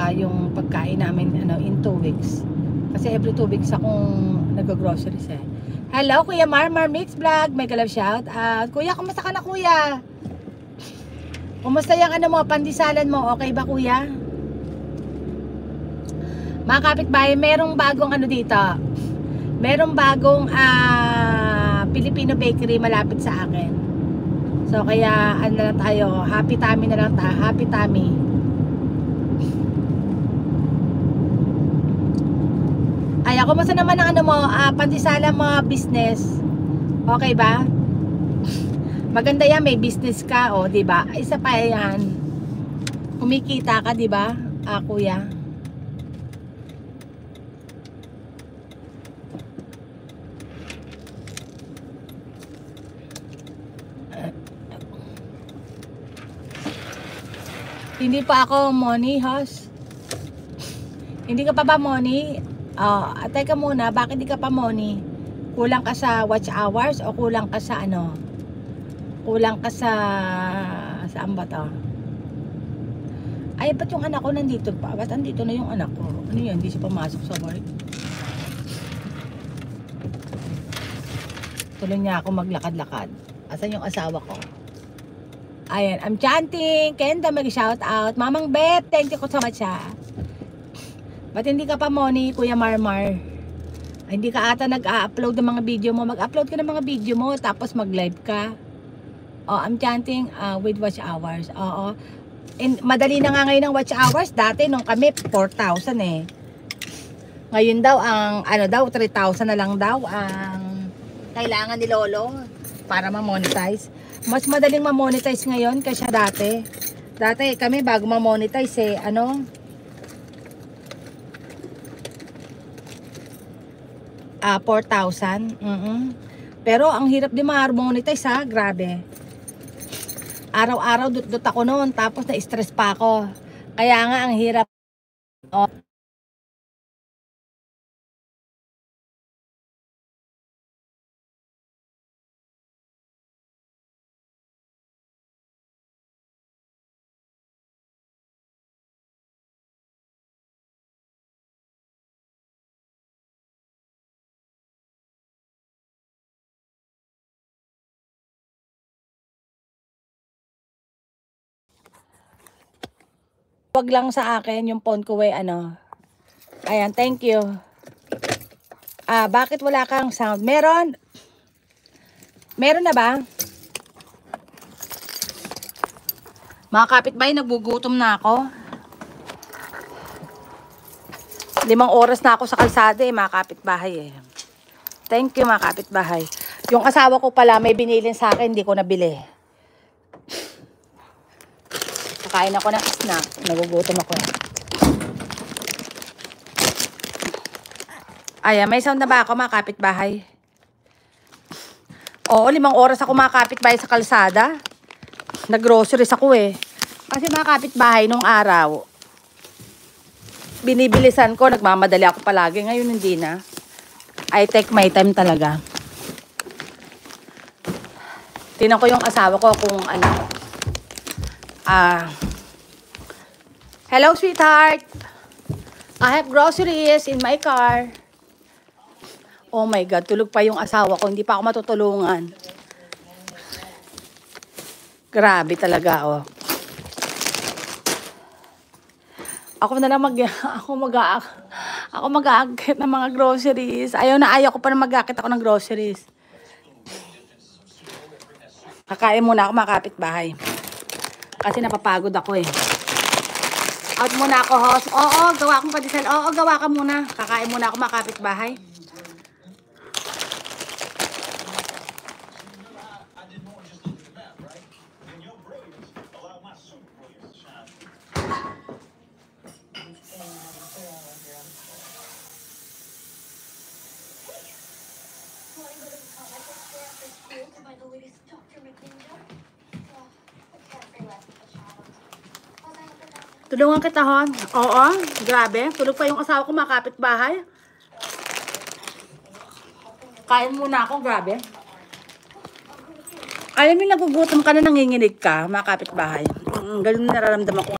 saka yung pagkain namin in 2 weeks. Kasi every 2 weeks akong nag-groceries eh. Hello, Kuya Marmar Mix Vlog. May love shout out. Kuya, kumusta ka na, Kuya? Kumusta yung mo, pandisalan mo? Okay ba, Kuya? Mga kapitbahay, merong bagong dito. Merong bagong Filipino bakery malapit sa akin. So kaya na lang tayo, happy tummy na lang tayo, happy tummy. Ay, kumusta naman ang mo, pandisala mga business? Okay ba? Maganda yan, may business ka, di ba? Isa pa yan. Kumikita ka, di ba? Kuya. Hindi pa ako money host. Hindi ka pa ba money? Teka muna, bakit hindi ka pa money? Kulang ka sa watch hours o kulang ka sa Kulang ka sa saan ba to? Ay, ba't yung anak ko nandito pa? Ba't andito na yung anak ko? Ano yan? Hindi siya pumasok sa work? Tuloy niya ako maglakad-lakad. Asan yung asawa ko? Ayan, I'm chanting. Kenda, mag-shout out. Mamang Beth, thank you so much Ba't hindi ka pa money, Kuya Marmar? Ay, hindi ka ata nag-upload ng mga video mo. Mag-upload ka ng mga video mo, tapos mag-live ka. I'm chanting with watch hours. Oo. And madali na nga ngayon ng watch hours. Dati nung kami, 4,000 eh. Ngayon daw, ang 3,000 na lang daw ang kailangan ni Lolo para ma-monetize. Mas madaling ma-monetize ngayon kaysa dati. Dati kami bago ma-monetize 4,000. Pero ang hirap din ma-monetize grabe. Araw-araw dut-dut ako noon, tapos na-stress pa ako. Kaya nga ang hirap. Wag lang sa akin yung phone ko Ayan, thank you. Bakit wala kang sound? Meron? Meron na ba? Mga kapitbahay, nagbugutom na ako. 5 oras na ako sa kalsada mga kapitbahay Thank you, mga kapitbahay. Yung asawa ko pala may binilin sa akin, hindi ko nabili. Kakain ako ng snack. Nagugutom ako. Ayan, may sound na ba ako, mga kapitbahay? Oo, 5 oras ako, mga kapitbahay, sa kalsada. Nag-groceries ako Kasi mga kapitbahay, nung araw, binibilisan ko, nagmamadali ako palagi. Ngayon hindi na. I take my time talaga. Tinan ko yung asawa ko kung hello, sweetheart. I have groceries in my car. Oh my God, tulog pa yung asawa ko. Hindi pa ako matutulungan. Grabe talaga, Ako na lang ako mag-aakit ng mga groceries. Ayaw ko pa na mag-aakit ako ng groceries. Kakain muna ako, mga kapitbahay. Kasi napapagod ako Out muna ako, host. Oo, gawa akong pandesal. Oo, gawa ka muna. Kakain muna ako, mga kapitbahay. Tulungan kita, hon. Oo, grabe. Tulog pa yung asawa ko, mga kapitbahay. Kain muna ako, grabe. Alam mo, nagugutom ka na, nanginginig ka, mga kapitbahay. Ganun nararamdaman ko.